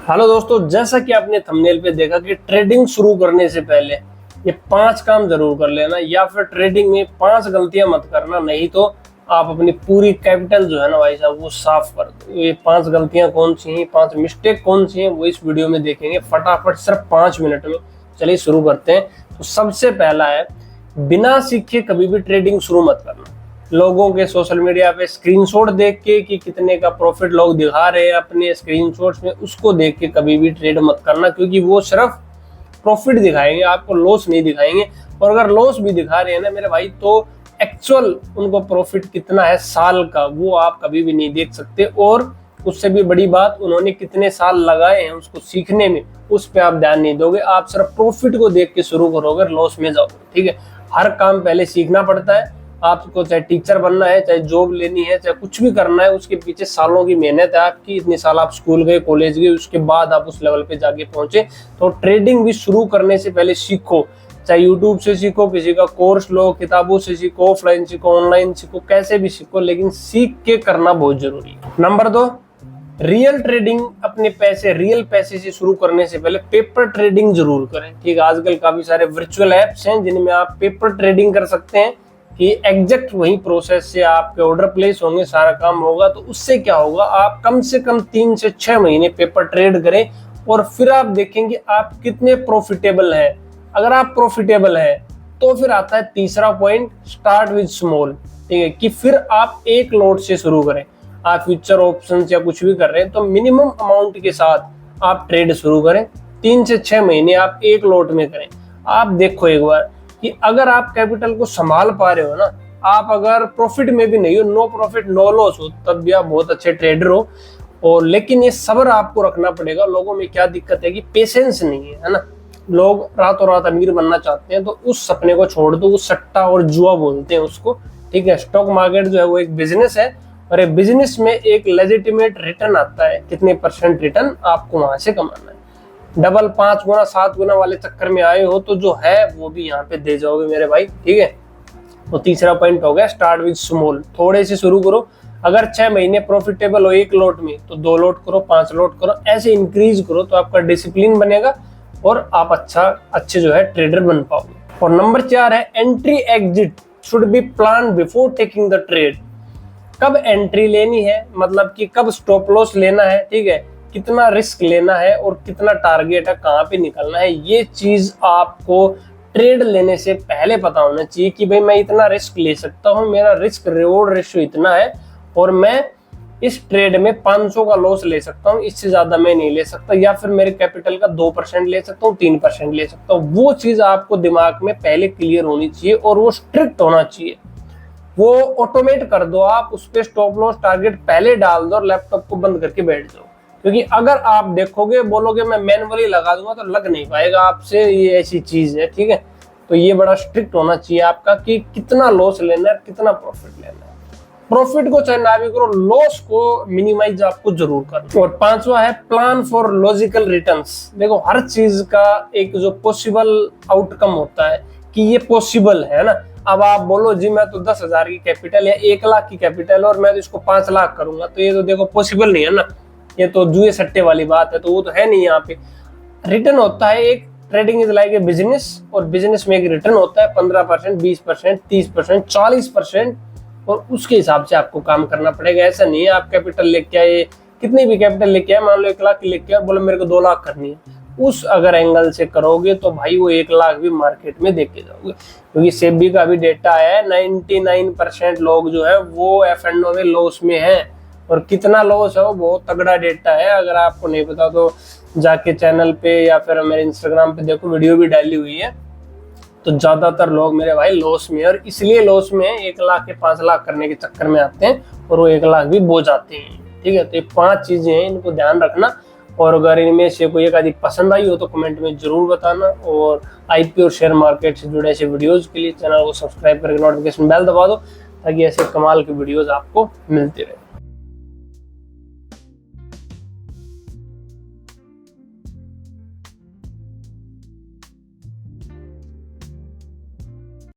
Hello दोस्तों, जैसा कि आपने थंबनेल पे देखा कि ट्रेडिंग शुरू करने से पहले ये 5 काम जरूर कर लेना, या फिर ट्रेडिंग में 5 गलतियां मत करना, नहीं तो आप अपनी पूरी कैपिटल जो है ना भाई साहब वो साफ कर दो। ये 5 गलतियां कौन सी हैं, 5 मिस्टेक कौन सी हैं, वो इस वीडियो में देखेंगे फटाफट, सिर्फ 5 मिनट में। चलिए शुरू करते हैं। तो सबसे पहला है, बिना सीखे कभी भी ट्रेडिंग शुरू मत करना। लोगों के सोशल मीडिया पे स्क्रीनशॉट देख के कि कितने का प्रॉफिट लोग दिखा रहे हैं अपने स्क्रीनशॉट्स में, उसको देख के कभी भी ट्रेड मत करना, क्योंकि वो सिर्फ प्रॉफिट दिखाएंगे, आपको लॉस नहीं दिखाएंगे। और अगर लॉस भी दिखा रहे हैं ना मेरे भाई, तो एक्चुअल उनको प्रॉफिट कितना है साल का वो आप कभी भी नहीं देख सकते। और उससे भी बड़ी बात, उन्होंने कितने साल लगाए हैं उसको सीखने में, उस पर आप ध्यान नहीं दोगे। आप सिर्फ प्रॉफिट को देख के शुरू करोगे, लॉस में जाओगे। ठीक है, हर काम पहले सीखना पड़ता है। आपको चाहे टीचर बनना है, चाहे जॉब लेनी है, चाहे कुछ भी करना है, उसके पीछे सालों की मेहनत है आपकी। इतने साल आप स्कूल गए, कॉलेज गए, उसके बाद आप उस लेवल पे जाके पहुंचे। तो ट्रेडिंग भी शुरू करने से पहले सीखो, चाहे यूट्यूब से सीखो, किसी का कोर्स लो, किताबों से सीखो, ऑफलाइन सीखो, ऑनलाइन सीखो, कैसे भी सीखो, लेकिन सीख के करना बहुत जरूरी है। नंबर 2, रियल ट्रेडिंग अपने पैसे, रियल पैसे से शुरू करने से पहले पेपर ट्रेडिंग जरूर करें। ठीक है, आजकल काफी सारे वर्चुअल एप्स हैं जिनमें आप पेपर ट्रेडिंग कर सकते हैं कि एग्जैक्ट वही प्रोसेस से आपके ऑर्डर प्लेस होंगे, सारा काम होगा। तो उससे क्या होगा, आप कम से कम 3 से 6 महीने पेपर ट्रेड करें और फिर आप देखेंगे आप कितने प्रॉफिटेबल हैं। अगर आप प्रॉफिटेबल हैं तो फिर आता है तीसरा पॉइंट, स्टार्ट विद स्मॉल। ठीक है, कि फिर आप एक लॉट से शुरू करें। आप फ्यूचर ऑप्शंस या कुछ भी कर रहे हैं तो मिनिमम अमाउंट के साथ आप ट्रेड शुरू करें। 3 से 6 महीने आप एक लॉट में करें। आप देखो एक बार कि अगर आप कैपिटल को संभाल पा रहे हो ना, आप अगर प्रॉफिट में भी नहीं हो, नो प्रॉफिट नो लॉस हो, तब भी आप बहुत अच्छे ट्रेडर हो। और लेकिन ये सब्र आपको रखना पड़ेगा। लोगों में क्या दिक्कत है कि पेशेंस नहीं है ना। लोग रातों रात अमीर बनना चाहते हैं, तो उस सपने को छोड़ दो। वो सट्टा और जुआ बोलते हैं उसको। ठीक है, स्टॉक मार्केट जो है वो एक बिजनेस है, और एक बिजनेस में एक लेजिटिमेट रिटर्न आता है। कितने % रिटर्न आपको वहां से कमाना है। डबल 5 गुना 7 गुना वाले चक्कर में आए हो तो जो है वो भी यहाँ पे दे जाओगे मेरे भाई। ठीक है, तो तीसरा पॉइंट हो गया, स्टार्ट विद स्मॉल। थोड़े से शुरू करो। अगर 6 महीने प्रॉफिटेबल हो एक लॉट में, तो 2 लॉट करो, 5 लॉट करो, ऐसे इंक्रीज करो, तो आपका डिसिप्लिन बनेगा और आप अच्छे जो है ट्रेडर बन पाओगे। और नंबर 4 है, entry exit should be plan before taking the trade. कब एंट्री लेनी है, मतलब कि कब स्टॉप लॉस लेना है, ठीक है, कितना रिस्क लेना है और कितना टारगेट है, कहाँ पे निकलना है, ये चीज आपको ट्रेड लेने से पहले पता होना चाहिए कि भाई मैं इतना रिस्क ले सकता हूँ, मेरा रिस्क रिवॉर्ड रेशियो इतना है, और मैं इस ट्रेड में 500 का लॉस ले सकता हूँ, इससे ज्यादा मैं नहीं ले सकता, या फिर मेरे कैपिटल का 2% ले सकता हूँ, 3% ले सकता हूँ। वो चीज आपको दिमाग में पहले क्लियर होनी चाहिए और वो स्ट्रिक्ट होना चाहिए। वो ऑटोमेट कर दो आप, उस पर स्टॉप लॉस टारगेट पहले डाल दो और लैपटॉप को बंद करके बैठ जाओ। क्योंकि अगर आप देखोगे, बोलोगे मैं मैनुअली लगा दूंगा, तो लग नहीं पाएगा आपसे। ये ऐसी चीज है। ठीक है, तो ये बड़ा स्ट्रिक्ट होना चाहिए आपका कि कितना लॉस लेना है, कितना प्रॉफिट लेना है। प्रॉफिट को चाहे ना भी करो, लॉस को मिनिमाइज आपको जरूर करना। और 5वां है, प्लान फॉर लॉजिकल रिटर्न्स। देखो, हर चीज का एक जो पॉसिबल आउटकम होता है कि ये पॉसिबल है ना। अब आप बोलो जी मैं तो 10,000 की कैपिटल या 1 लाख की कैपिटल और मैं तो इसको 5 लाख करूंगा, तो ये तो देखो पॉसिबल नहीं है ना। ये तो जुए सट्टे वाली बात है, तो वो तो है नहीं। यहाँ पे रिटर्न होता है एक, trading is like a business, और बिजनेस में एक रिटर्न होता है 15%, 20%, 30%, 40%, और उसके हिसाब से आपको काम करना पड़ेगा। ऐसा नहीं है आप कैपिटल लेके आए, कितनी भी कैपिटल लेके आए, मान लो 1 लाख की लेके आए, बोलो मेरे को 2 लाख करनी है, उस अगर एंगल से करोगे तो भाई वो 1 लाख भी मार्केट में देके जाओगे। क्योंकि सेबी का भी डेटा है, 99% लोग जो है वो F&O में लॉस में है, और कितना लॉस है वो बहुत तगड़ा डेटा है। अगर आपको नहीं पता तो जाके चैनल पे या फिर मेरे इंस्टाग्राम पे देखो, वीडियो भी डाली हुई है। तो ज्यादातर लोग मेरे भाई लॉस में है, और इसलिए लॉस में 1 लाख के 5 लाख करने के चक्कर में आते हैं और वो 1 लाख भी बो जाते हैं। ठीक है, तो ये 5 चीजें हैं, इनको ध्यान रखना। और अगर इनमें से कोई एक आदि पसंद आई हो तो कमेंट में जरूर बताना। और आईपी और शेयर मार्केट से जुड़े ऐसे वीडियोस के लिए चैनल को सब्सक्राइब करके नोटिफिकेशन बेल दबा दो, ताकि ऐसे कमाल की वीडियोस आपको मिलती रहे।